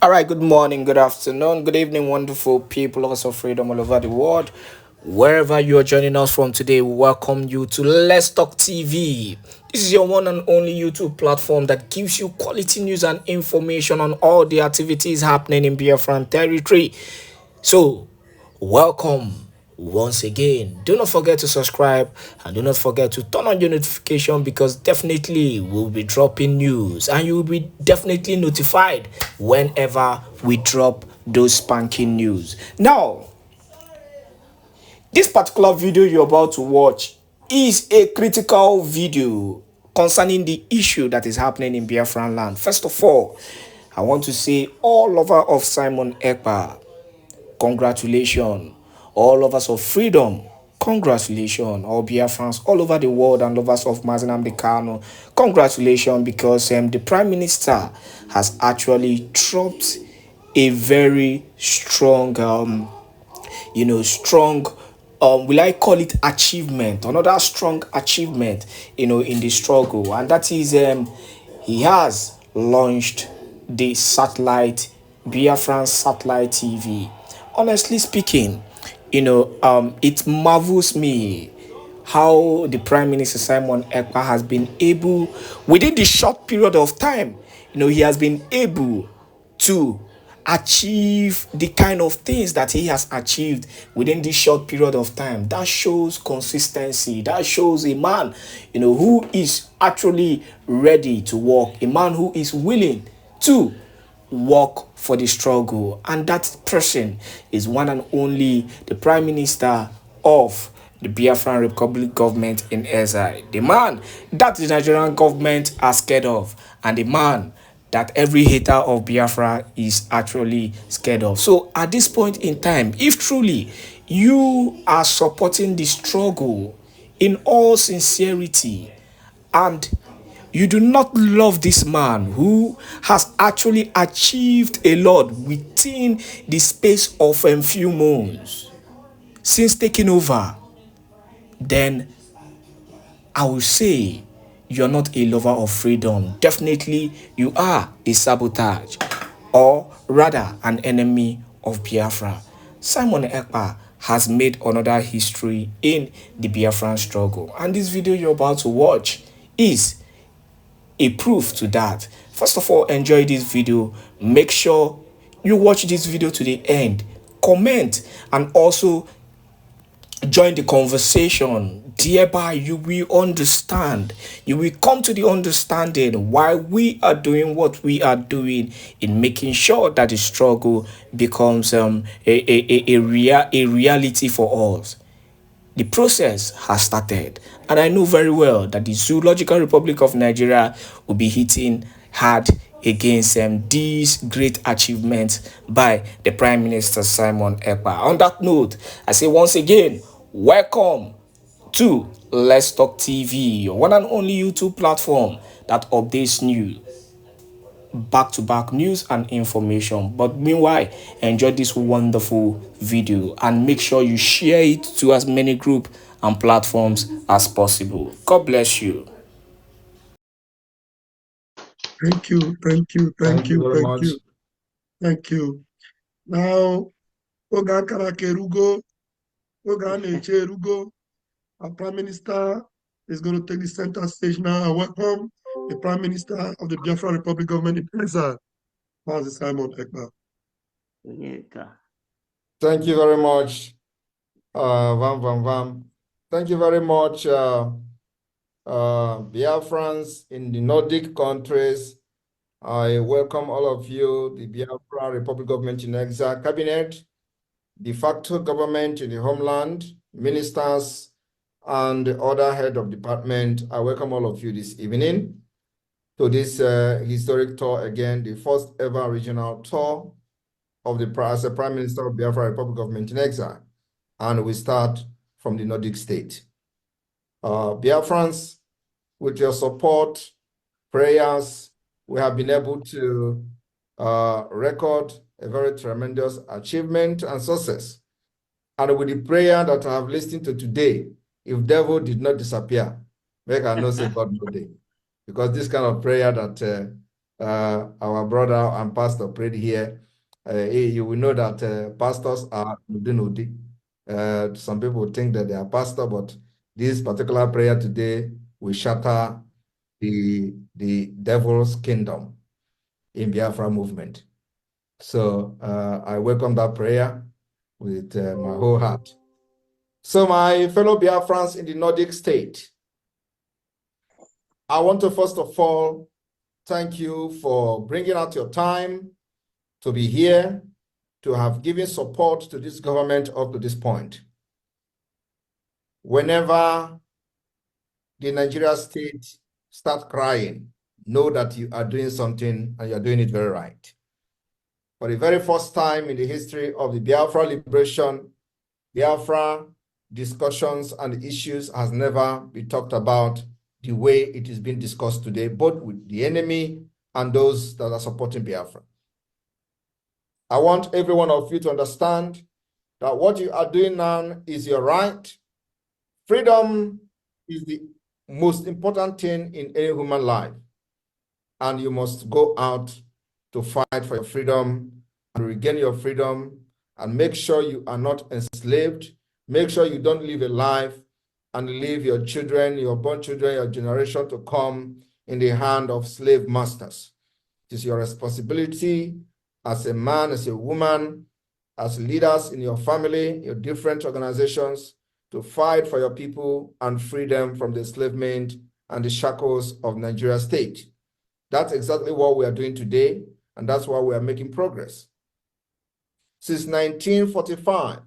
All right, good morning, good afternoon, good evening, wonderful people, lovers of freedom all over the world. Wherever you are joining us from today, we welcome you to Let's Talk TV. This is your one and only YouTube platform that gives you quality news and information on all the activities happening in Biafran territory. So, welcome once again. Do not forget to subscribe and do not forget to turn on your notification because definitely we'll be dropping news and you will be definitely notified whenever we drop those spanking news. Now, this particular video you're about to watch is a critical video concerning the issue that is happening in Biafraland. First of all, I want to say all lover of Simon Èkpá, congratulations. All lovers of freedom, congratulations. All Biafrans all over the world and lovers of Mazen Kano, congratulations because the Prime Minister has actually dropped a very strong, strong, will I call it achievement, another strong achievement, in the struggle. And that is, he has launched the satellite, Biafran satellite TV. Honestly speaking, it marvels me how the Prime Minister Simon Èkpá has been able, within the short period of time, he has been able to achieve the kind of things that he has achieved within this short period of time. That shows consistency. That shows a man, who is actually ready to work, a man who is willing to work for the struggle. And that person is one and only the Prime Minister of the Biafran Republic government in exile. The man that the Nigerian government are scared of, and the man that every hater of Biafra is actually scared of. So at this point in time, if truly you are supporting the struggle in all sincerity and you do not love this man who has actually achieved a lot within the space of a few months since taking over, then I will say you're not a lover of freedom. Definitely, you are a sabotage, or rather, an enemy of Biafra. Simon Èkpá has made another history in the Biafran struggle, and this video you're about to watch is a proof to that. First of all, enjoy this video. Make sure you watch this video to the end. Comment and also join the conversation. Thereby, you will understand. You will come to the understanding why we are doing what we are doing in making sure that the struggle becomes a reality for us. The process has started, and I know very well that the Zoological Republic of Nigeria will be hitting hard against these great achievements by the Prime Minister Simon Èkpá. On that note, I say once again, welcome to Let's Talk TV, your one and only YouTube platform that updates news, back-to-back news and information. But meanwhile, enjoy this wonderful video and make sure you share it to as many groups and platforms as possible. God bless you. Thank you, thank you, Thank thank you you, very thank much. you, thank you. Now, Oga Karakerugo, Oga Necherugo, our Prime Minister is going to take the center stage now. I welcome the Prime Minister of the Biafra Republic government in exile, Mazi Simon Èkpá. Thank you very much, Vam Vam Vam. Thank you very much, Biafrans in the Nordic countries. I welcome all of you, the Biafra Republic Government in Exile Cabinet, de facto government in the homeland, ministers, and the other head of department. I welcome all of you this evening to this historic tour again, the first ever regional tour of the as a Prime Minister of Biafra Republic Government in Exile. And we start from the Nordic state. Biafrans, with your support, prayers, we have been able to record a very tremendous achievement and success. And with the prayer that I have listened to today, if devil did not disappear, make I know say God no day. Because this kind of prayer that our brother and pastor prayed here. You will know that pastors are nudi. Some people think that they are pastor, but this particular prayer today will shatter the devil's kingdom in Biafra movement. So I welcome that prayer with my whole heart. So my fellow Biafrans in the Nordic state, I want to first of all thank you for bringing out your time to be here, to have given support to this government up to this point. Whenever the Nigeria state start crying, know that you are doing something and you are doing it very right. For the very first time in the history of the Biafra liberation, Biafra discussions and issues has never been talked about the way it is being discussed today, both with the enemy and those that are supporting Biafra. I want every one of you to understand that what you are doing now is your right. Freedom is the most important thing in any human life. And you must go out to fight for your freedom and regain your freedom and make sure you are not enslaved. Make sure you don't live a life and leave your children, your born children, your generation to come in the hand of slave masters. It is your responsibility as a man, as a woman, as leaders in your family, your different organizations, to fight for your people and free them from the enslavement and the shackles of Nigeria state. That's exactly what we are doing today, and that's why we are making progress. Since 1945,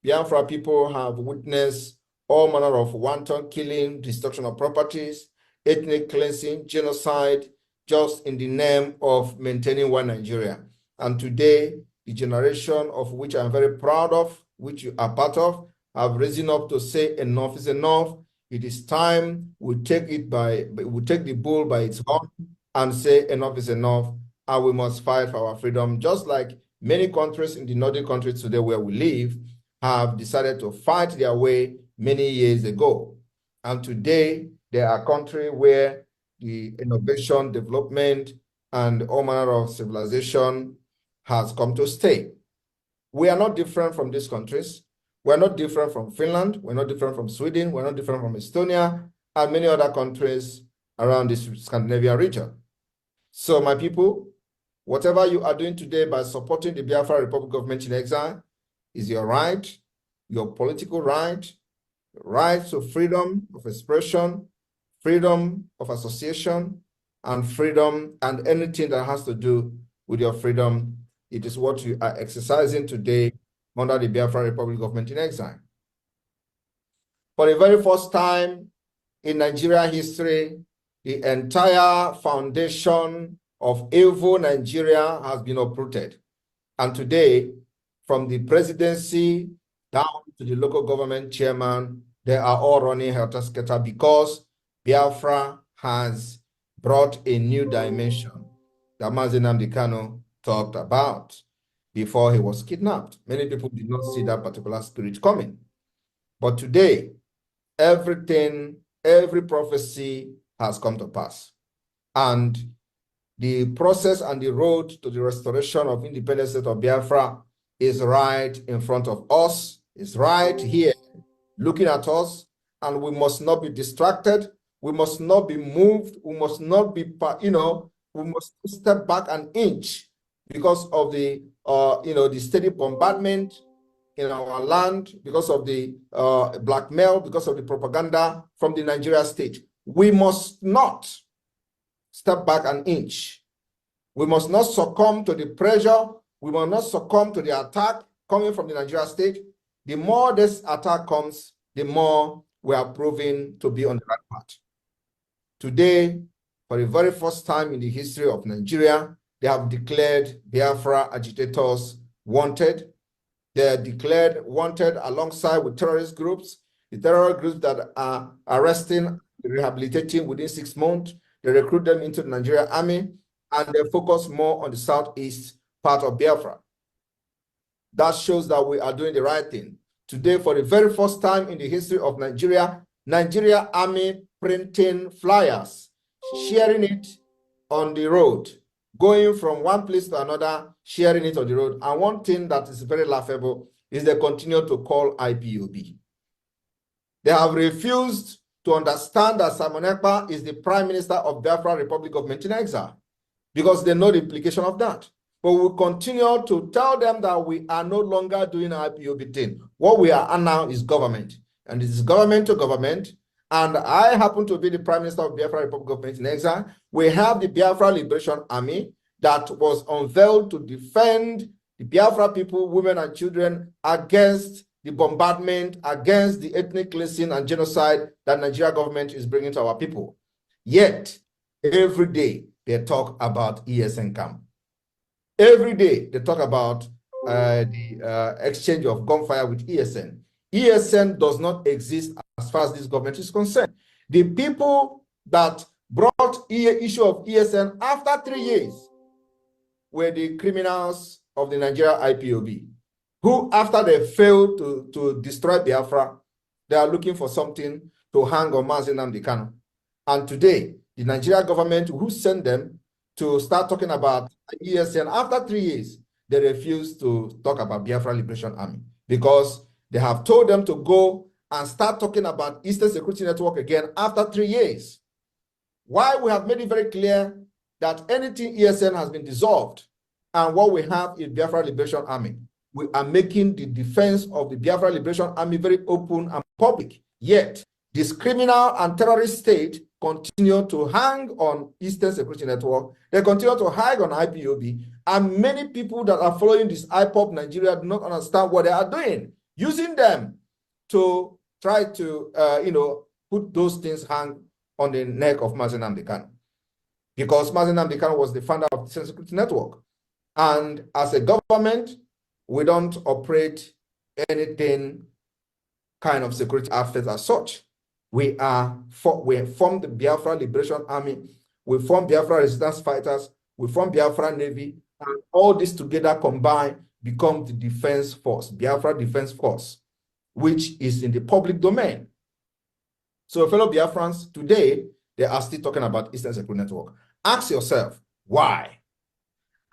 Biafra people have witnessed all manner of wanton killing, destruction of properties, ethnic cleansing, genocide, just in the name of maintaining one Nigeria. And today, the generation of which I'm very proud of, which you are part of, have risen up to say enough is enough. It is time we take the bull by its horn and say enough is enough, and we must fight for our freedom, just like many countries in the Nordic countries today where we live have decided to fight their way many years ago. And today, there are countries where the innovation, development, and all manner of civilization has come to stay. We are not different from these countries. We're not different from Finland. We're not different from Sweden. We're not different from Estonia and many other countries around this Scandinavian region. So my people, whatever you are doing today by supporting the Biafra Republic government in exile is your right, your political right, right to freedom of expression, freedom of association, and freedom and anything that has to do with your freedom. It is what you are exercising today under the Biafra Republic government in exile. For the very first time in Nigeria history, the entire foundation of evil Nigeria has been uprooted. And today, from the presidency down to the local government chairman, they are all running helter-skelter because Biafra has brought a new dimension that Mazi Nnamdi Kanu talked about before he was kidnapped. Many people did not see that particular spirit coming. But today, everything, every prophecy has come to pass. And the process and the road to the restoration of independent state of Biafra is right in front of us, is right here, looking at us, and we must not be distracted. We must not be moved. We must not be, we must step back an inch because of the, the steady bombardment in our land, because of the blackmail, because of the propaganda from the Nigeria state. We must not step back an inch. We must not succumb to the pressure. We must not succumb to the attack coming from the Nigeria state. The more this attack comes, the more we are proving to be on the right path. Today, for the very first time in the history of Nigeria, they have declared Biafra agitators wanted. They are declared wanted alongside with terrorist groups, the terrorist groups that are arresting, rehabilitating within 6 months. They recruit them into the Nigerian army, and they focus more on the southeast part of Biafra. That shows that we are doing the right thing. Today, for the very first time in the history of Nigeria, Nigeria army printing flyers, sharing it on the road, going from one place to another, sharing it on the road. And one thing that is very laughable is they continue to call IPOB. They have refused to understand that Simon Èkpá is the Prime Minister of Biafra Republic of in Exile, because they know the implication of that. But we continue to tell them that we are no longer doing IPOB thing. What we are now is government, and it is government to government. And I happen to be the Prime Minister of Biafra Republic of in Exile. We have the Biafra Liberation Army that was unveiled to defend the Biafra people, women and children, against the bombardment, against the ethnic cleansing and genocide that Nigeria government is bringing to our people. Yet, every day they talk about ESN camp. Every day they talk about the exchange of gunfire with ESN. ESN does not exist as far as this government is concerned. The people that brought the issue of ESN after 3 years were the criminals of the Nigeria IPOB, who, after they failed to destroy Biafra, they are looking for something to hang on Mazi Nnamdi Kanu. And today, the Nigeria government, who sent them to start talking about ESN after 3 years, they refuse to talk about Biafra Liberation Army, because they have told them to go and start talking about Eastern Security Network again after 3 years. Why? We have made it very clear that anything ESN has been dissolved, and what we have is Biafra Liberation Army. We are making the defense of the Biafra Liberation Army very open and public. Yet, this criminal and terrorist state continue to hang on Eastern Security Network. They continue to hang on IPOB. And many people that are following this IPOB Nigeria do not understand what they are doing, using them to try to, put those things hang on the neck of Mazi Nnamdi Kanu. Because Mazi Nnamdi Kanu was the founder of the Eastern Security Network. And as a government, we don't operate anything kind of security outfits as such. We formed the Biafra Liberation Army, we formed Biafra Resistance Fighters, we formed Biafra Navy, and all this together combined become the Defense Force, Biafra Defense Force, which is in the public domain. So fellow Biafrans, today, they are still talking about Eastern Security Network. Ask yourself, why?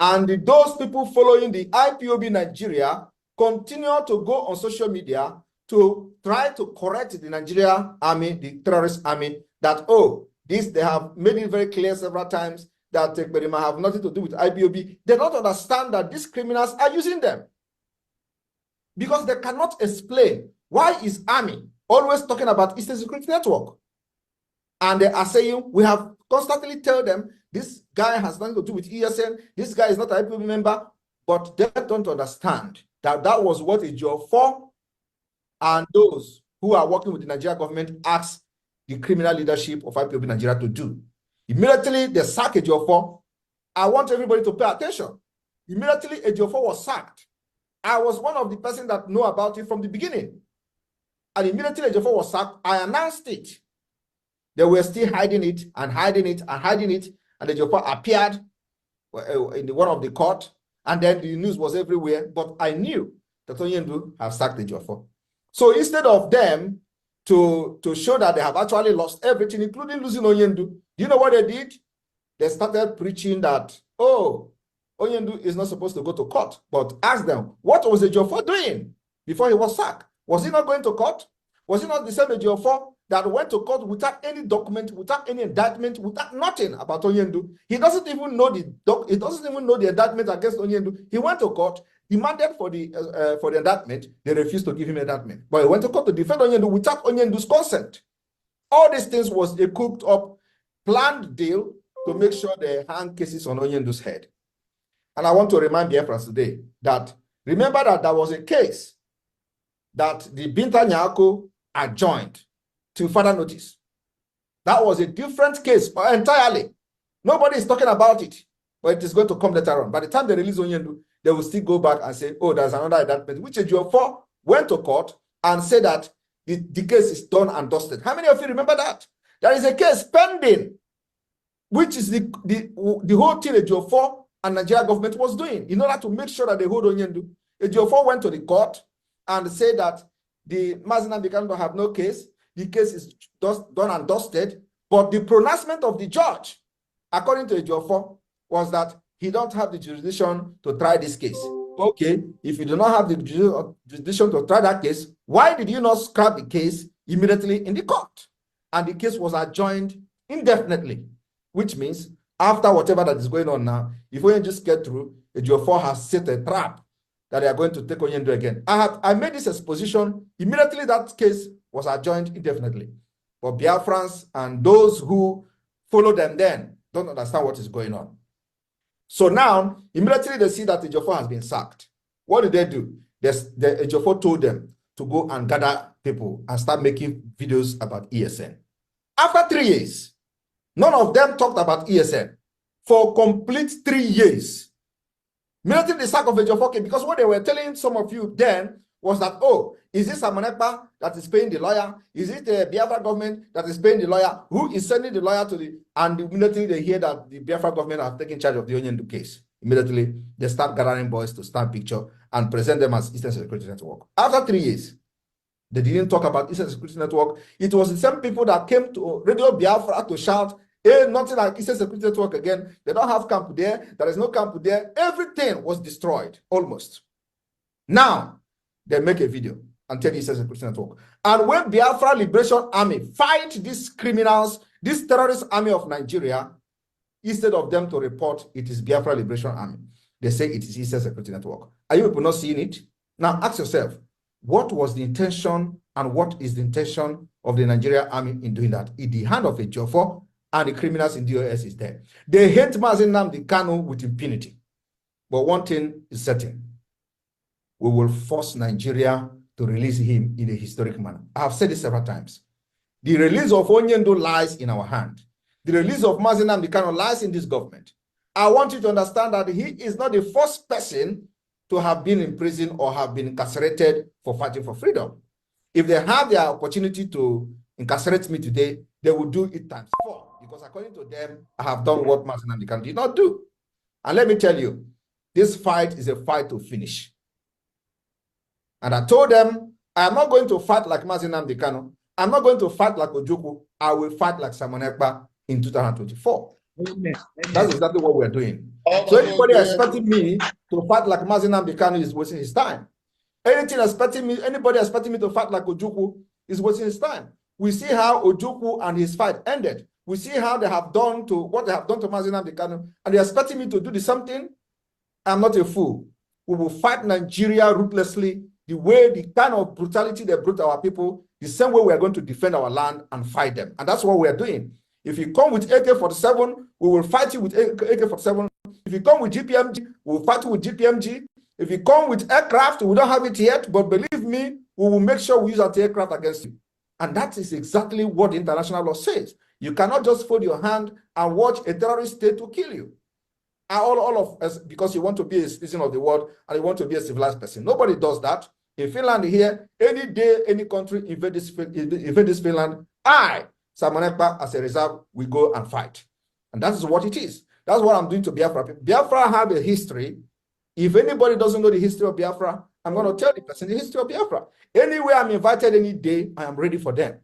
And those people following the IPOB Nigeria continue to go on social media to try to correct the Nigeria army, the terrorist army, that, oh, they have made it very clear several times that Èkpá have nothing to do with IPOB. They don't understand that these criminals are using them, because they cannot explain why is army always talking about Eastern Security Network. And they are saying, we have constantly tell them, this guy has nothing to do with ESN, this guy is not an IPOB member, but they don't understand that that was what a job for. And those who are working with the Nigeria government asked the criminal leadership of IPOB Nigeria to do. Immediately, they sacked Ejiofor. I want everybody to pay attention. Immediately, Ejiofor was sacked. I was one of the persons that know about it from the beginning. And immediately, Ejiofor was sacked. I announced it. They were still hiding it and hiding it and hiding it. And Ejiofor appeared in one of the court. And then the news was everywhere. But I knew that Onyendu have sacked Ejiofor. So instead of them to show that they have actually lost everything, including losing Onyendu, you know what they did? They started preaching that, oh, Onyendu is not supposed to go to court. But ask them, what was Ejiofor doing before he was sacked? Was he not going to court? Was he not the same Ejiofor that went to court without any document, without any indictment, without nothing about Onyendu? He doesn't even know the indictment against Onyendu. He went to court, demanded for the indictment. They refused to give him indictment. But he went to court to defend Onyendu without Onyendu's consent. All these things was a cooked up, planned deal to make sure they hang cases on Onyendu's head. And I want to remind Biafrans today that, remember that there was a case that the Binta Nyako adjourned to further notice. That was a different case entirely. Nobody is talking about it, but it is going to come later on. By the time they release Onyendu, they will still go back and say, oh, there's another indictment, which Ejiofor went to court and said that the case is done and dusted. How many of you remember that? There is a case pending, which is the whole thing Ejiofor and Nigeria government was doing in order to make sure that they hold Onyendu. Ejiofor went to the court and said that the Mazi Nnamdi Kanu have no case. The case is done and dusted. But the pronouncement of the judge, according to Ejiofor, was that he don't have the jurisdiction to try this case. Okay, if you do not have the jurisdiction to try that case, why did you not scrap the case immediately in the court? And the case was adjourned indefinitely, which means after whatever that is going on now, if we just get through, Ejiofor has set a trap that they are going to take Oyendo again. I made this exposition, immediately that case was adjourned indefinitely. But Biafrans and those who follow them then don't understand what is going on. So now, immediately they see that Ejiofor has been sacked. What did they do? Ejiofor told them to go and gather people and start making videos about ESN. After 3 years, none of them talked about ESN for complete 3 years. Immediately the sack of Ejiofor came, because what they were telling some of you then was that, oh, is this Èkpá that is paying the lawyer? Is it the Biafra government that is paying the lawyer? Who is sending the lawyer to the... And immediately they hear that the Biafra government are taking charge of the Oyendo case. Immediately, they start gathering boys to start picture and present them as Eastern Security Network. After 3 years, they didn't talk about Eastern Security Network. It was the same people that came to Radio Biafra to shout, hey, nothing like Eastern Security Network again. They don't have camp there. There is no camp there. Everything was destroyed, almost. Now, they make a video and tell Eastern Security Network. And when Biafra Liberation Army fight these criminals, this terrorist army of Nigeria, instead of them to report it is Biafra Liberation Army, they say it is Eastern Security Network. Are you people not seeing it? Now ask yourself, what was the intention and what is the intention of the Nigerian army in doing that? In the hand of Ejiofor and the criminals in DOS is there. They hate Mazi Nnamdi Kanu with impunity. But one thing is certain. We will force Nigeria to release him in a historic manner. I have said this several times. The release of Oyendo lies in our hand. The release of Mazi Nnamdi Kanu lies in this government. I want you to understand that he is not the first person to have been in prison or have been incarcerated for fighting for freedom. If they have the opportunity to incarcerate me today, they will do it times 4. Because according to them, I have done what Mazi Nnamdi Kanu did not do. And let me tell you, this fight is a fight to finish. And I told them, I am not going to fight like Mazi Nnamdi Kanu. I'm not going to fight like Ojukwu. I will fight like Simon Èkpá in 2024. Amen. That's exactly what we're doing. So anybody expecting me to fight like Mazi Nnamdi Kanu is wasting his time. Anybody expecting me to fight like Ojukwu is wasting his time. We see how Ojukwu and his fight ended. We see how they have done to what they have done to Mazi Nnamdi Kanu, and they're expecting me to do the same thing. I'm not a fool. We will fight Nigeria ruthlessly, the way, the kind of brutality they brought our people, the same way we are going to defend our land and fight them. And that's what we are doing. If you come with AK-47, we will fight you with AK-47. If you come with GPMG, we will fight you with GPMG. If you come with aircraft, we don't have it yet, but believe me, we will make sure we use anti-aircraft against you. And that is exactly what the international law says. You cannot just fold your hand and watch a terrorist state to kill you. All of us, because you want to be a citizen of the world and you want to be a civilized person. Nobody does that. In Finland here, any day, any country invade this Finland, Simon Èkpá, as a reserve, we go and fight. And that is what it is. That's what I'm doing to Biafra. Biafra have a history. If anybody doesn't know the history of Biafra, I'm going to tell the person the history of Biafra. Anywhere I'm invited any day, I am ready for them.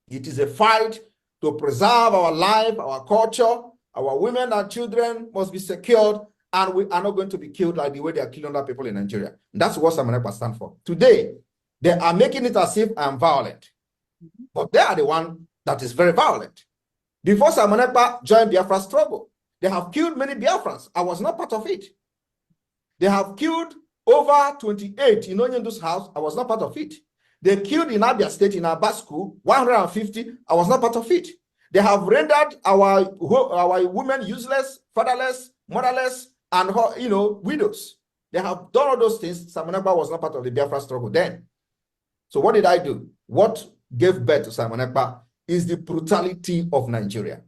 It is a fight to preserve our life, our culture. Our women and children must be secured, and we are not going to be killed like the way they are killing other people in Nigeria. And that's what Simon Èkpá stands for. Today, they are making it as if I am violent. But they are the one that is very violent. Before Simon Èkpá joined Biafra struggle, they have killed many Biafrans. I was not part of it. They have killed over 28 in Onyendu's house. I was not part of it. They killed in Abia State, in Aba school, 150. I was not part of it. They have rendered our women useless, fatherless, motherless, and widows. They have done all those things. Simon Èkpá was not part of the Biafra struggle then. So what did I do? What gave birth to Simon Èkpá is the brutality of Nigeria.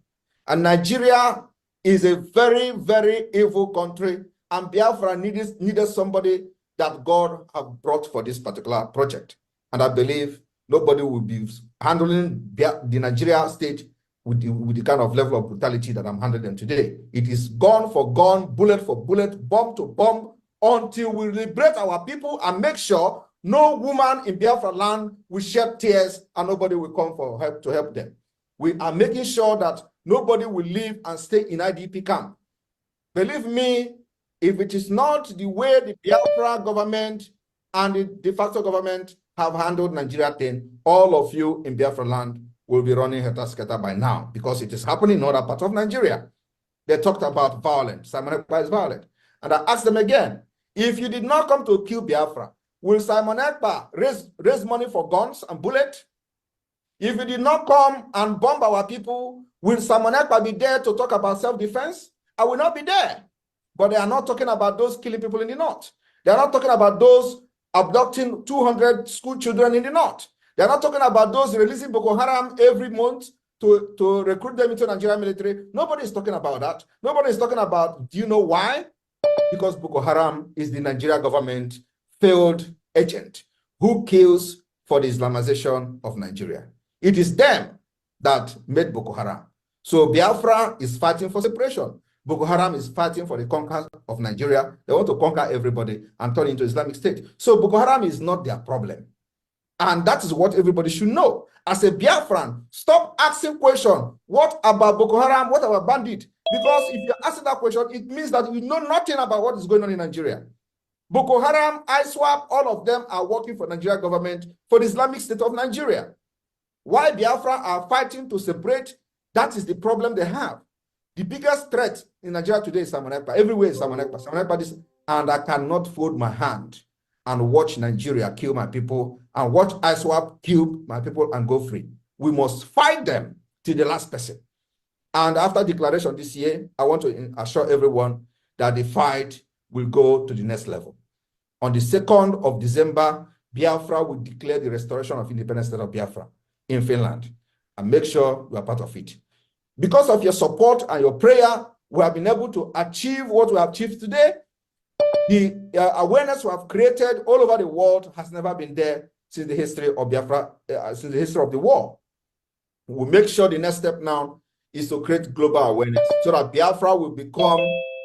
And Nigeria is a very, very evil country, and Biafra needed somebody that God have brought for this particular project. And I believe nobody will be handling the Nigeria state with the kind of level of brutality that I'm handling them today. It is gun for gun, bullet for bullet, bomb to bomb, until we liberate our people and make sure no woman in Biafraland will shed tears and nobody will come for help to help them. We are making sure that nobody will live and stay in IDP camp. Believe me, if it is not the way the Biafra government and the de facto government have handled Nigeria thing, all of you in Biafraland will be running helter-skelter by now, because it is happening in other parts of Nigeria. They talked about violence. Simon Ekpa is violent. And I asked them again, if you did not come to kill Biafra, will Simon Ekpa raise money for guns and bullets? If you did not come and bomb our people, will Simon Ekpa be there to talk about self-defense? I will not be there. But they are not talking about those killing people in the north. They are not talking about those abducting 200 school children in the north. They are not talking about those releasing Boko Haram every month to recruit them into Nigerian military. Nobody is talking about that. Nobody is talking about, do you know why? Because Boko Haram is the Nigeria government failed agent who kills for the Islamization of Nigeria. It is them that made Boko Haram. So Biafra is fighting for separation. Boko Haram is fighting for the conquest of Nigeria. They want to conquer everybody and turn into Islamic State. So Boko Haram is not their problem. And that is what everybody should know. As a Biafran, stop asking questions. What about Boko Haram? What about bandit? Because if you're asking that question, it means that you know nothing about what is going on in Nigeria. Boko Haram, ISWAP, all of them are working for Nigeria government for the Islamic State of Nigeria. Why Biafra are fighting to separate, that is the problem they have. The biggest threat in Nigeria today is Simon Ekpa. Everywhere is Simon Ekpa. Simon Ekpa this, and I cannot fold my hand and watch Nigeria kill my people and watch ISWAP kill my people and go free. We must fight them to the last person. And after declaration this year, I want to assure everyone that the fight will go to the next level. On the 2nd of December, Biafra will declare the restoration of independent state of Biafra in Finland, and make sure you are part of it. Because of your support and your prayer, we have been able to achieve what we have achieved today. The awareness we have created all over the world has never been there since the history of Biafra, since the history of the war. We'll make sure the next step now is to create global awareness so that Biafra will become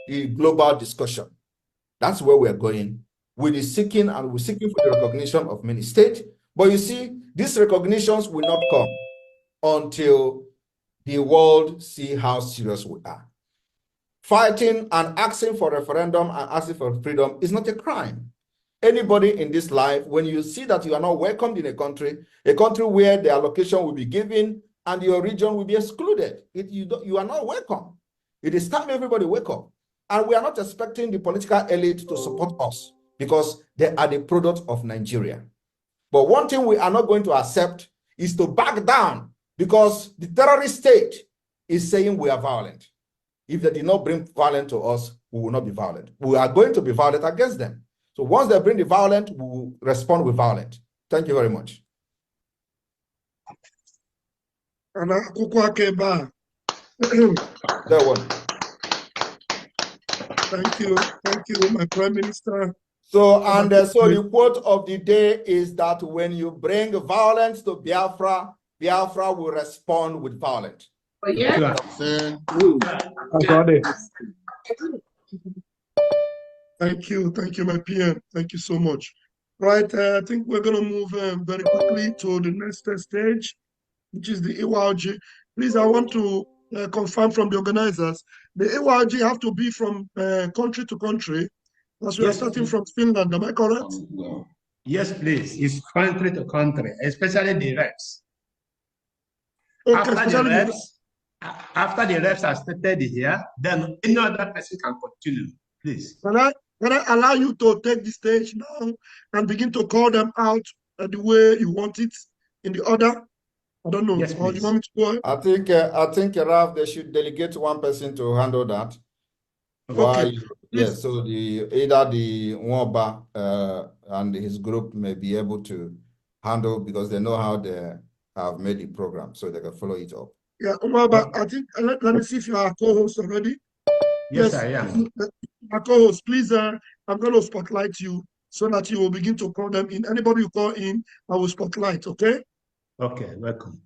the global discussion. That's where we're going. We're seeking for the recognition of many states. But you see, these recognitions will not come until the world see how serious we are. Fighting and asking for referendum and asking for freedom is not a crime. Anybody in this life, when you see that you are not welcomed in a country where the allocation will be given and your region will be excluded, you are not welcome. It is time everybody wake up. And we are not expecting the political elite to support us because they are the product of Nigeria. But one thing we are not going to accept is to back down because the terrorist state is saying we are violent. If they did not bring violence to us, we will not be violent. We are going to be violent against them. So once they bring the violent, we will respond with violence. Thank you very much. Thank you, my Prime Minister. So, so the quote of the day is that when you bring violence to Biafra, Biafra will respond with violence. Yeah. Thank you, my PM. Thank you so much. Right, I think we're going to move very quickly to the next stage, which is the EYG. Please, I want to confirm from the organizers, the EYG have to be from country to country, as we are starting from Finland. Am I correct? Yes, please. It's country to country, especially the reps. Okay, after the reps are stated here, then any other person can continue, please. Can I allow you to take the stage now and begin to call them out the way you want it in the order? I don't know. Yes, Or you want me to go ahead? I think Ralph, they should delegate one person to handle that. Okay. Yes, so either the Nwaba and his group may be able to handle because they know how they have made the program, so they can follow it up. Yeah, Nwaba, I think let me see if you are a co-host already. Yes, I am. My co-host, please, I'm going to spotlight you so that you will begin to call them in. Anybody you call in, I will spotlight, okay? Okay, welcome.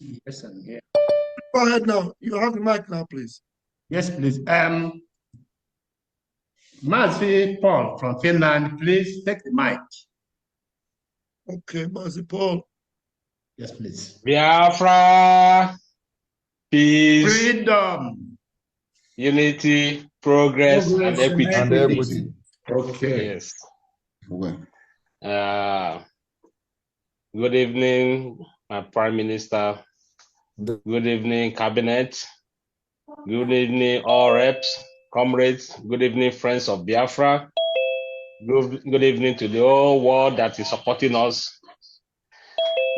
Yes, I'm here. Go ahead now. You have the mic now, please. Yes, please. Mazi Paul from Finland, please take the mic. Okay, Mazi Paul. Yes, please. Biafra, peace, Freedom. unity, progress, and Progress and equity. And equity. equity. Okay. Yes. Good evening, my Prime Minister. Good evening, Cabinet. Good evening, all reps, comrades. Good evening, friends of Biafra. Good evening to the whole world that is supporting us.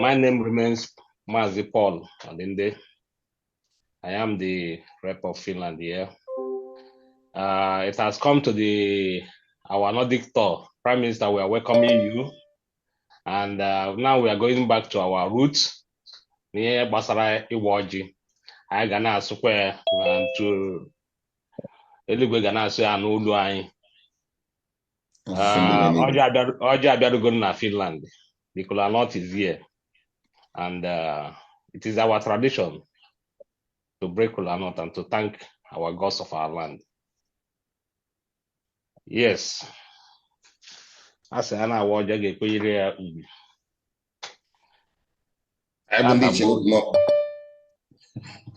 My name remains Mazi Paul Odinde. I am the rep of Finland here. It has come to our Nordic tour. Prime Minister, we are welcoming you. And now we are going back to our roots. N'ihe gbasara ịwa ọjị, anyị ga na-asụkwa ya na ntu eluigwe ga na-asụ ya n'olu anyị. Ọjị abịarugo na Finland. The kola nut is here. And it is our tradition to break kola nut and to thank our gods of our land. Yes. Asị a na-awa ọjị ga-ekwenyere ya ugwu.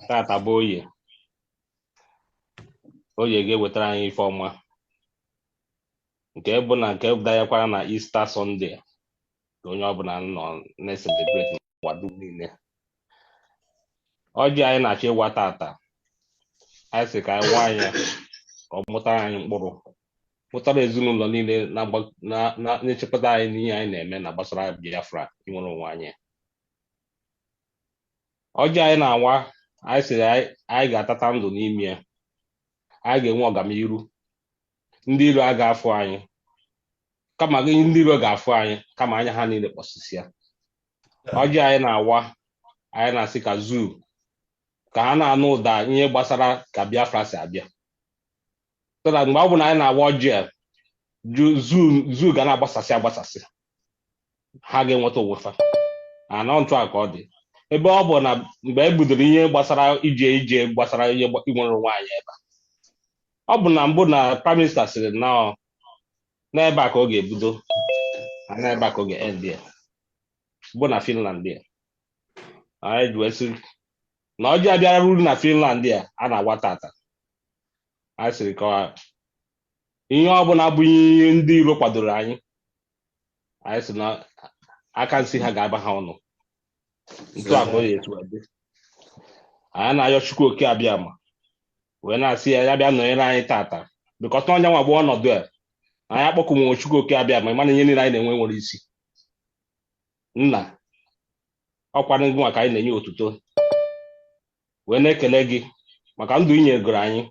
Tata bụ oye ga-ewetara anyị ife ọma nke bụ na nke danyekwara na Easter Sunday ka onye ọbụla nọ na-celebrate n'ụwa dum niile. Ọjị anyị na-achọ ịwa tata, anyị sị ka anyị nwa anya ka ọ mụtara anyị mkpụrụ, mụtara ezinụlọ niile na-echekọta anyị n'ihe anyị na-eme na gbasara Biafra inwere onwe anyị. Ọjị anyị na-awa, anyị sị anyị ga-atata ndụ n'ime ya, anyị ga-enwe ọganiru, ndị iro a ga-afụ anyị kama ndị iro ga-afụ anyị kama anya ha niile kpọsịsịa. Ọjị anyị na-awa, anyị na-asị ka zoo ka ha na-anụ ụda ihe gbasara ka Biafra si abịa. So that mgbe ọ bụ na anyị na-awa ọjị a, zoo ga na-agbasasị ha ga-enweta onwefa ana ntụ a ka ọ dị. Ebe ọ bụ na mgbe e bidoro ihe gbasara ije gbasara ihe inwere onwe anyị ebe ọ bụ na mbụ na Prime Minister sịrị na n'ebe a ka ọ ga-ebido na n'ebe a ka ọ ga-end ya bụ na Finland ya. Anyị ji wee sị na ọjị abịara ruru na Finland a na-awa tata. Anyị sịrị ka ihe ọbụla bụ ihe ndị iro kwadoro anyị sị na aka nsị ha ga-aba ha ọnụ. Ntụ a ka ọ ga-etu adị. Anyị na-ayọ Chukwu oke abịama wee na-asị ya bịa nọnyere anyị tata bikọta onye nwa bụ ọnọdụ a. Anyị akpọkụnwe Chukwu oke abịama ịmana ihe niile anyị na-enwe nwere isi. Nna ọkwanụ gị maka anyị na-enye otuto wee na-ekele gị maka ndụ inyegoro anyị,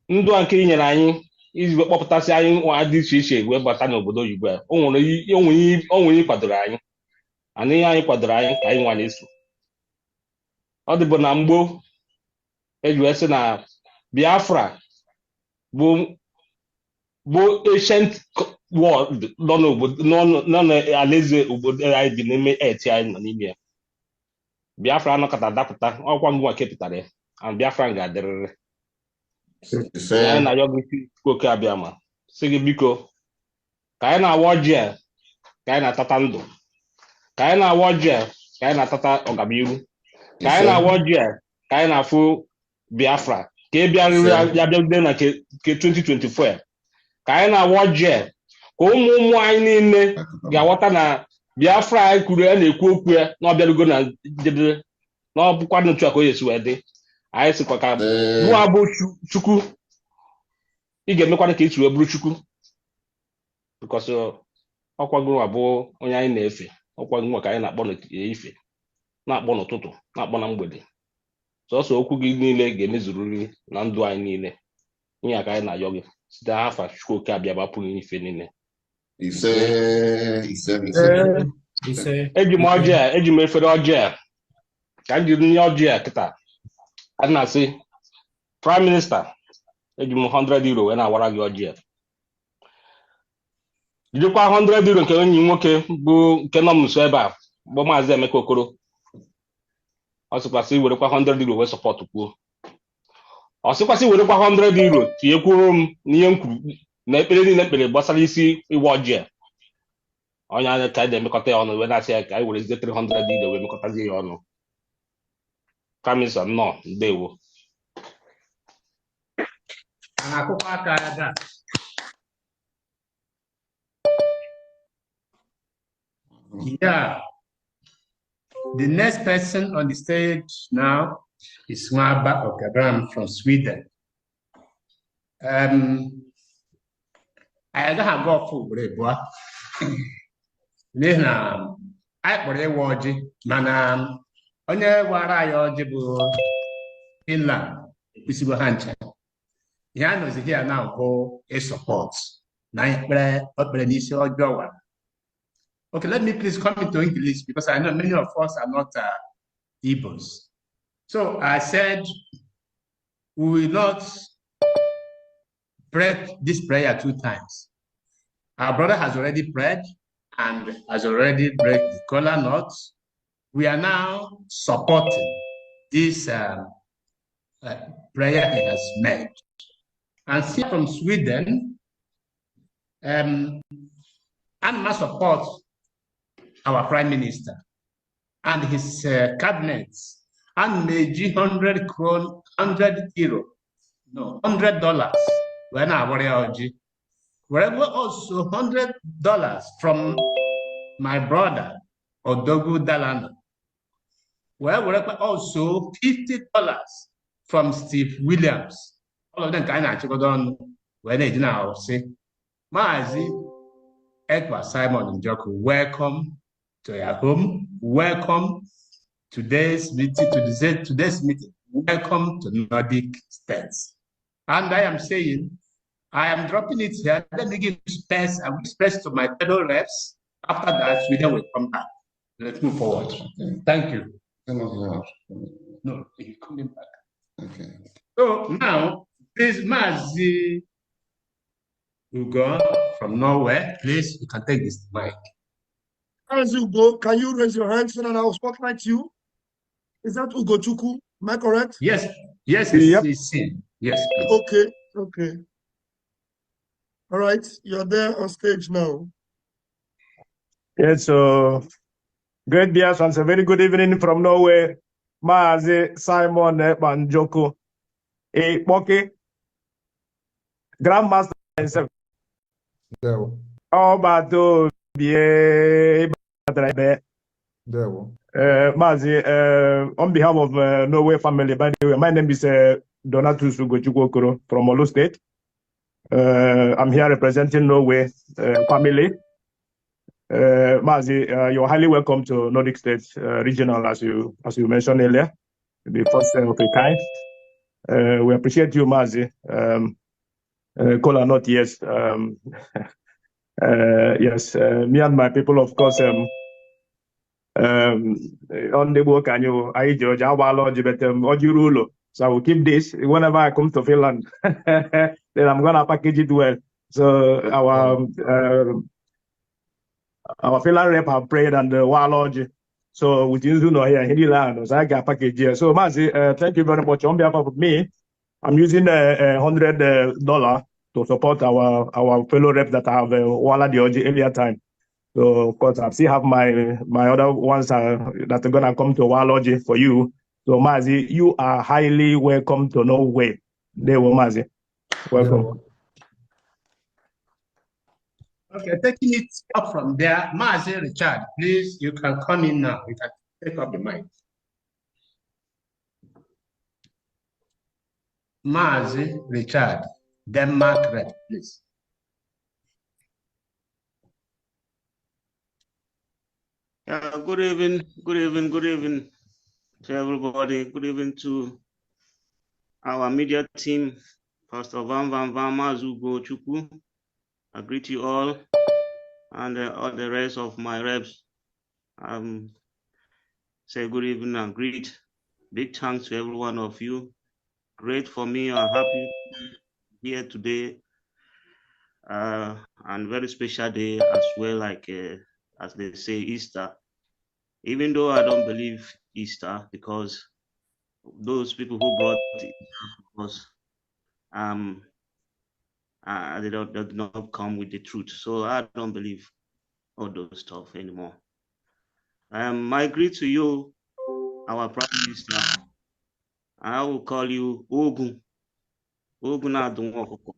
ndụ a nke inyere anyị iji kpọpụtasị anyị nwa dị iche iche wee bata n'obodo oyibo a. O nwere ihe kwadoro anyị, ana ihe anyị kwadoro anyị ka anyị nwa na-eso. Ọ dịbụ na mgbo eji wee sị na Biafra bụ ancient world nọ n'alaeze obodo anyị bi n'ime eti anyị nọ n'ime ya. Biafra anọkọta dapụta ọkwa ngwa kepụtara ya and Biafra ga-adịrịrị. Anyị na-ayọ gị oke abịama sị gị biko ka anyị na-awa ọjị a ka anyị na-atata ndụ, ka anyị na-awa ọjị a ka anyị na-atata ọganiru, ka anyị na-awa ọjị a ka anyị na-afụ Biafra ka e bịarịrị ya bịarude na nke 2024. Ka anyị na-awa ọjị a ka ụmụ anyị niile ga-aghọta na Biafra anyị kwuru a na-ekwu okwu ya na ọbịarugo na jedere na ọ bụkwa n'otu a ka o yesi wee dị. Anyị sịkwa ka mụa bụ Chukwu ị ga-emekwana ka esi wee bụrụ Chukwu because ọkwagoro abụ onye anyị na-efe, ọkwagoro ka anyị na-akpọ n'ife, na-akpọ n'ụtụtụ, na-akpọ na mgbede. Sọsọ okwu gị niile ga-emezuriri na ndụ anyị niile. Ihe a ka anyị na-ayọ gị site n'afa Chukwu oke abịama pụrụ n'ife niile. Eji m efere ọjị a ka m jiri nye ọjị a kịta. A na-asị Prime Minister, eji m 100 euro wee na-awara gị ọjị a. Jidekwa 100 euro nke enyi nwoke bụ nke nọ m nso ebe a bụ Maazị Emeka Okoro. Ọ sịkwasị werekwa 100 euro wee sọpọtụ kwuo. Ọ sịkwasị werekwa 100 euro tinyekwuru m n'ihe m kwuru na ekpere niile ekpere gbasara isi ịwa ọjị a. onye anyị ka anyị na-emekọta ya ọnụ wee na-asị ya ka anyị werezie 300 ile wee mekọtazie ya ọnụ. Kamisa nnọọ, ndewo. Yeah. The next person on the stage now is Nwaba Okabram from Sweden. I don't have got food, boy. Now, I put a watch, man. Onye gwara ya ọjị bụ Finland, Isibo Hancha. Ya nọzi here now go a support. Na ikpere n'isi ọjọọ wa. Okay, let me please come into English because I know many of us are not Igbos. So I said we will not pray this prayer 2 times. Our brother has already prayed and has already break the kola nuts. We are now supporting this prayer he has made. And see from Sweden, and must support our Prime Minister and his cabinets and maybe $100 when I worry wherever also $100 from my brother Odogu Dalano. Well, wherever also $50 from Steve Williams. All of them kind of go down when they now say, Mazi Èkpá Simon Njoku, welcome to your home. Welcome to today's meeting. Welcome to Nordic States. And I am saying, I am dropping it here. Let me give space. I will express to my fellow reps. After that, Sweden will come back. Let's move forward. Okay. Thank you. No, he's coming back. Okay. So now, this Mazi Ugo from Norway, please, you can take this mic. As Ugo, can you raise your hand so that I will spotlight you? Is that Ugo Chuku? Am I correct? Yes. Yes, it's seen. Yes, please. Okay. All right, you're there on stage now. Yes, so great Biafrans, a very good evening from Norway. Mazi Simon Èkpá Njoku, Èkpá, Grandmaster himself. How about to be Mazi, on behalf of Norway family, by the way, my name is Donatus Ugochukwu from Olu State. I'm here representing Norway family. Mazi, you're highly welcome to Nordic States Regional, as you mentioned earlier, the first of a kind. We appreciate you, Mazi. Call or not, yes. Yes, me and my people, of course, on the work, and I judge our so I will keep this whenever I come to Finland. Then I'm gonna package it well. So our Finland rep have prayed and Warlodge. So we didn't know here in land, so I got package here. So Mazi, thank you very much. On behalf of me, I'm using $100 to support our fellow reps that have Wala the earlier time. So of course I still have my other ones that are gonna come to Warlodge for you. So Mazi, you are highly welcome to Norway. There were Mazi. Welcome. Okay, taking it up from there, Mazi Richard, please, you can come in now. You can take up the mic. Mazi Richard, Denmark rep, please. Good evening to everybody. Good evening to our media team, Pastor Van Mazi Ugo Chukwu. I greet you all and all the rest of my reps. Say good evening and greet. Big thanks to every one of you. Great for me. I'm happy here today. And very special day as well, like as they say, Easter. Even though I don't believe Easter, because those people who brought it was they did not come with the truth. So I don't believe all those stuff anymore. My greet to you, our Prime Minister. I will call you Ogun. Ogun Adunwokoko.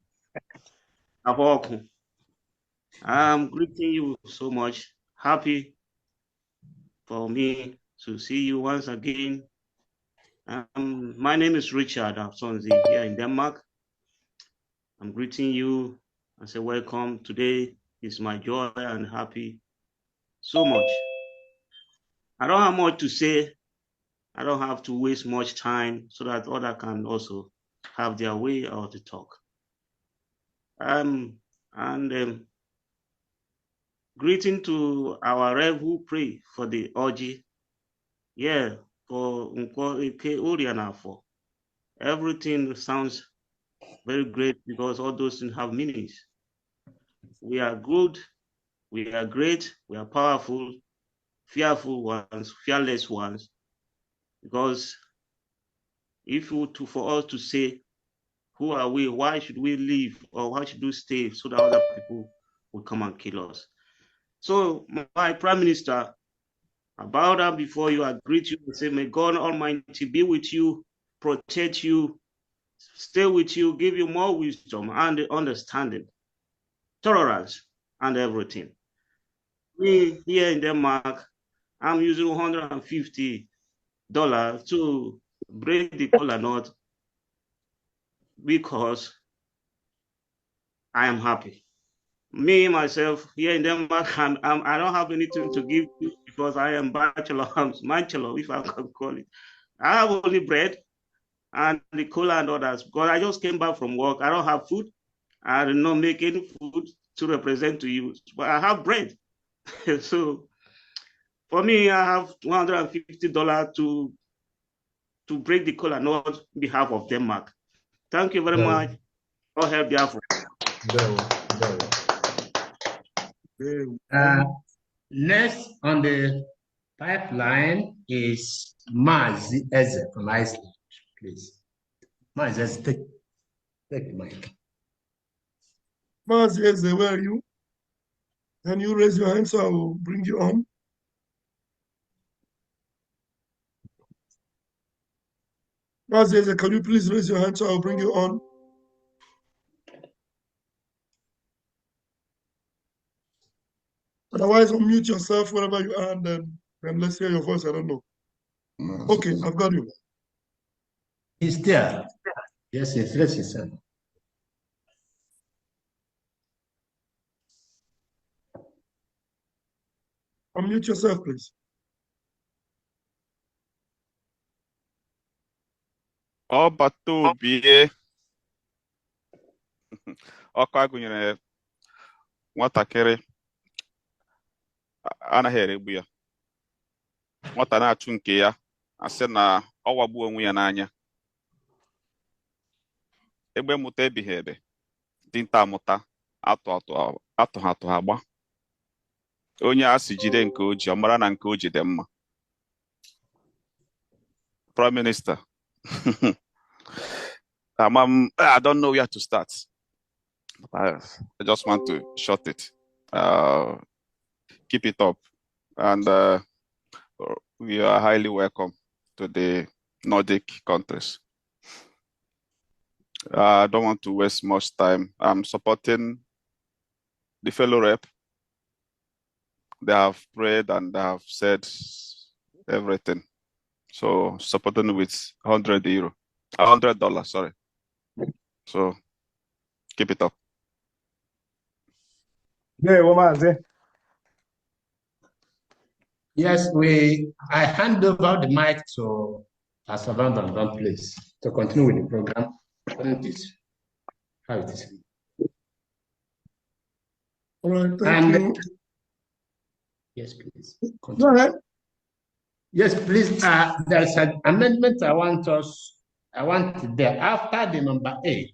Ahoku. I'm greeting you so much. Happy for me to see you once again. My name is Richard Afsonzi here in Denmark. I'm greeting you and say welcome. Today is my joy and happy so much. I don't have much to say. I don't have to waste much time so that others can also have their way or to talk. Greeting to our Rev who pray for the orgy. Yeah, for everything sounds very great because all those things have meanings. We are good, we are great, we are powerful, fearful ones, fearless ones. Because if for us to say, who are we? Why should we live or why should we stay so that other people will come and kill us? So my Prime Minister, I bow down before you, I greet you and say, may God Almighty be with you, protect you, stay with you, give you more wisdom and understanding, tolerance, and everything. Me here in Denmark, I'm using $150 to break the kola nut because I am happy. Me, myself, here in Denmark, I don't have anything to give you because I am bachelor, if I can call it. I have only bread and the cola and others because I just came back from work. I don't have food. I did not make any food to represent to you, but I have bread. So for me, I have $150 to break the kola nut on behalf of Denmark. Thank you very much. All help Biafra. Next on the pipeline is Mazi Eze from Iceland, please. Mazi Eze, take the mic. Mazi Eze, where are you? Can you raise your hand so I will bring you on? Mazi Eze, can you please raise your hand so I will bring you on? Otherwise, unmute yourself wherever you are, and then let's hear your voice. I don't know. Okay, I've got you. He's there. Yes, yes, let's listen. Unmute yourself, please. Ọbata obie ọkụ agụnyere nwatakịrị anaghị eregbu ya, nwata na-achụ nke ya asị na ọ wagbuo onwe ya n'anya. Egbe mụta ebighị ebe, dinta amụta atụ agba. Onye a si jide nke oji, ọ mara na nke oji dị mma. Prime Minister, I don't know where to start. I just want to short it. Keep it up, and we are highly welcome to the Nordic countries. I don't want to waste much time. I'm supporting the fellow rep. They have prayed and they have said everything. So supporting with $100, sorry. So keep it up. Yes, I hand over the mic to Pastor Van, please, to continue with the program. How it is. All right, thank you. Yes, please. Go ahead. Yes, please. There's an amendment I want there after the number 8.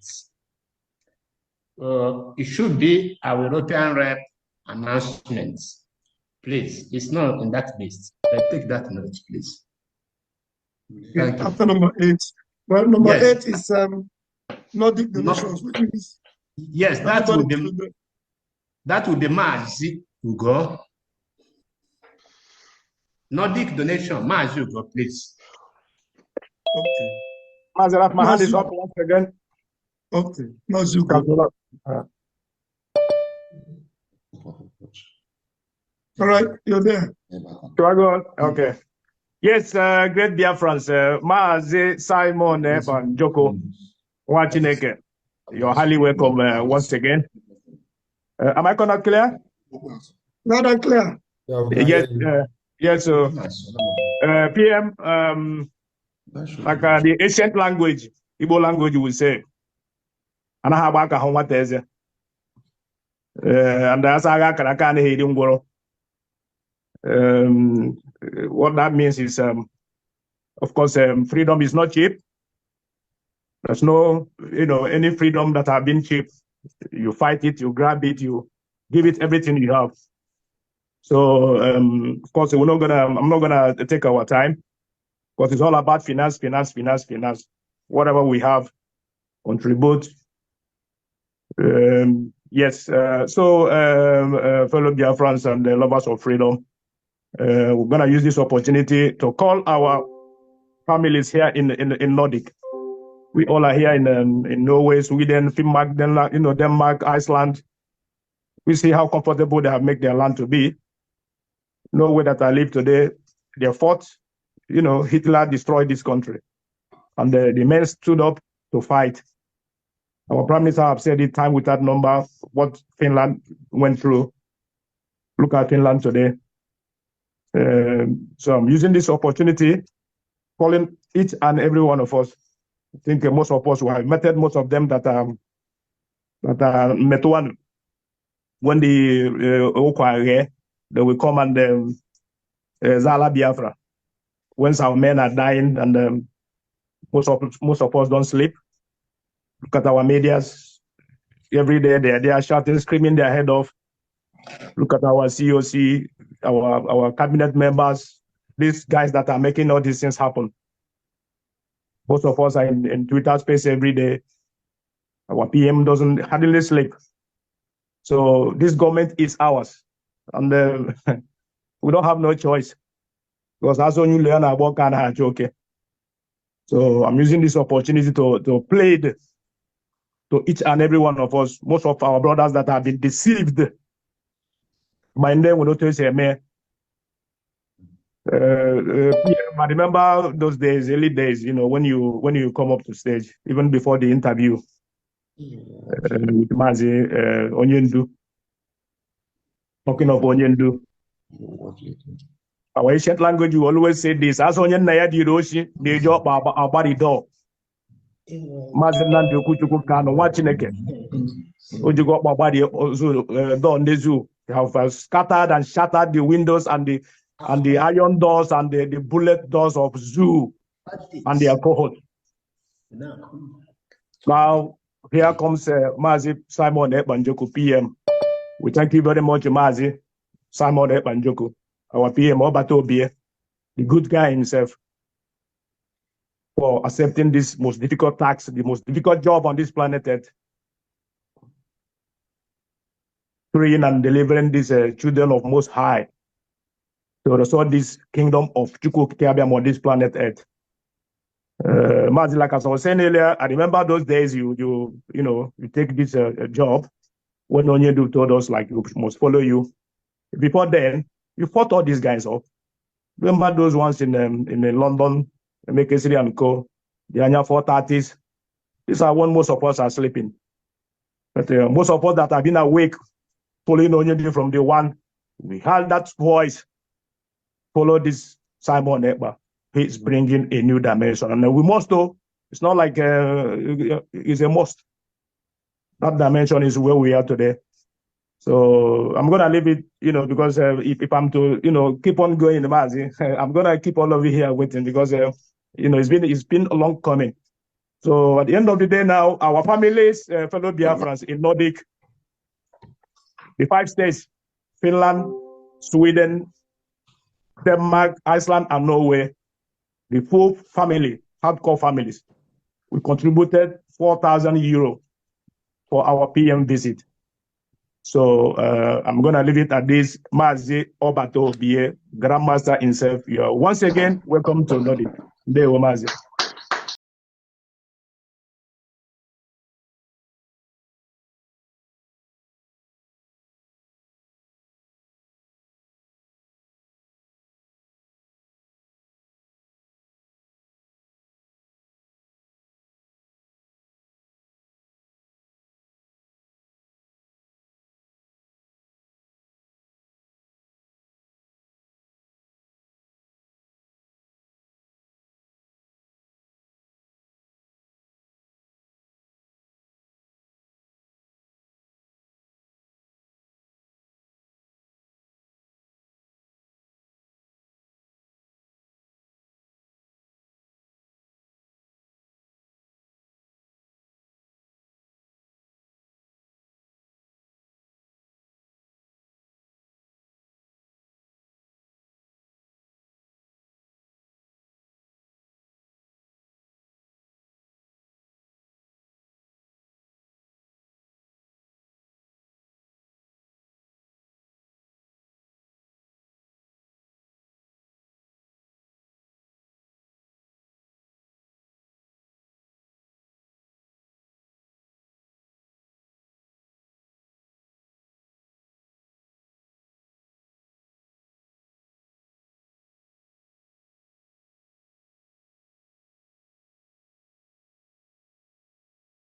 It should be our European rep announcements. Please, it's not in that list. Take that note, please. Thank you. After number 8. Well, number 8 is Nordic donations, which means yes, that would be Mazi Ugo. Nordic donation, Mazugo, please. Okay. Mazaraf, my hand is Mazu- up once again. Okay. Mazugo. Councillor. All right, you're there. Do I go on? Okay. Yes, great Biafrans. Maazi Simon and Joko Wachineke. You're highly welcome once again. Am I not clear? Loud and clear. Yes, yes. So, PM, like the ancient language, Igbo language, we say, and I have a what is it? And that's how I can hear him. What that means is, of course, freedom is not cheap. There's no, any freedom that have been cheap. You fight it, you grab it, you give it everything you have. So, of course, I'm not gonna take our time, because it's all about finance. Whatever we have, contribute. Yes. Fellow Biafrans and the lovers of freedom, we're gonna use this opportunity to call our families here in Nordic. We all are here in Norway, Sweden, Denmark, Denmark, Iceland. We see how comfortable they have made their land to be. Norway that I live today, they fought. Hitler destroyed this country, and the men stood up to fight. Our Prime Minister have said it time without number what Finland went through. Look at Finland today. So I'm using this opportunity, calling each and every one of us. I think most of us who have met most of them that are met one when the Okware, they will come and Zala Biafra. Once our men are dying and most of us don't sleep. Look at our medias. Every day they are shouting, screaming their head off. Look at our COC, our cabinet members, these guys that are making all these things happen. Most of us are in Twitter space every day. Our PM doesn't hardly sleep. So this government is ours. And we don't have no choice. Because that's when you learn about kind of joke. So I'm using this opportunity to plead to each and every one of us, most of our brothers that have been deceived. My name will not say me. I remember those days, early days, when you come up to stage, even before the interview with Mazi Onyendu, talking of Onyendu. Our ancient language, you always say this, as Onyen Naya Diroshi, the job about the door. Mazi Nandu Kuchuku Kano, watching again. Ojugo Babadi door Nezu have scattered and shattered the windows and the iron doors and the bullet doors of zoo and the alcohol. Now, here comes Mazi Simon Ekpanjoku, PM. We thank you very much, Mazi Simon Ekpanjoku, our PM, Obatobie, the good guy himself, for accepting this most difficult task, the most difficult job on this planet Earth, freeing and delivering these children of Most High to restore this kingdom of Chukwu on this planet Earth. Mazi, like as I was saying earlier, I remember those days you take this job when Onyedu told us like you must follow you. Before then, you fought all these guys up. Remember those ones in London, Mekesiri and Co. The Anya 430s. These are when most of us are sleeping. But most of us that have been awake, following Onyedu from the one, we heard that voice. Follow this Simon Èkpá. He's bringing a new dimension, and we must know. It's not like it's a must. That dimension is where we are today. So I'm gonna leave it, because if I'm to, keep on going, I'm gonna keep all of you here waiting because it's been a long coming. So at the end of the day, now our families, fellow Biafrans in Nordic, the 5 states, Finland, Sweden, Denmark, Iceland, and Norway, the full family, hardcore families, we contributed €4,000 for our PM visit. So I'm going to leave it at this. Mazi Obato Bie, Grandmaster himself. Once again, welcome to Nordic. Mazi.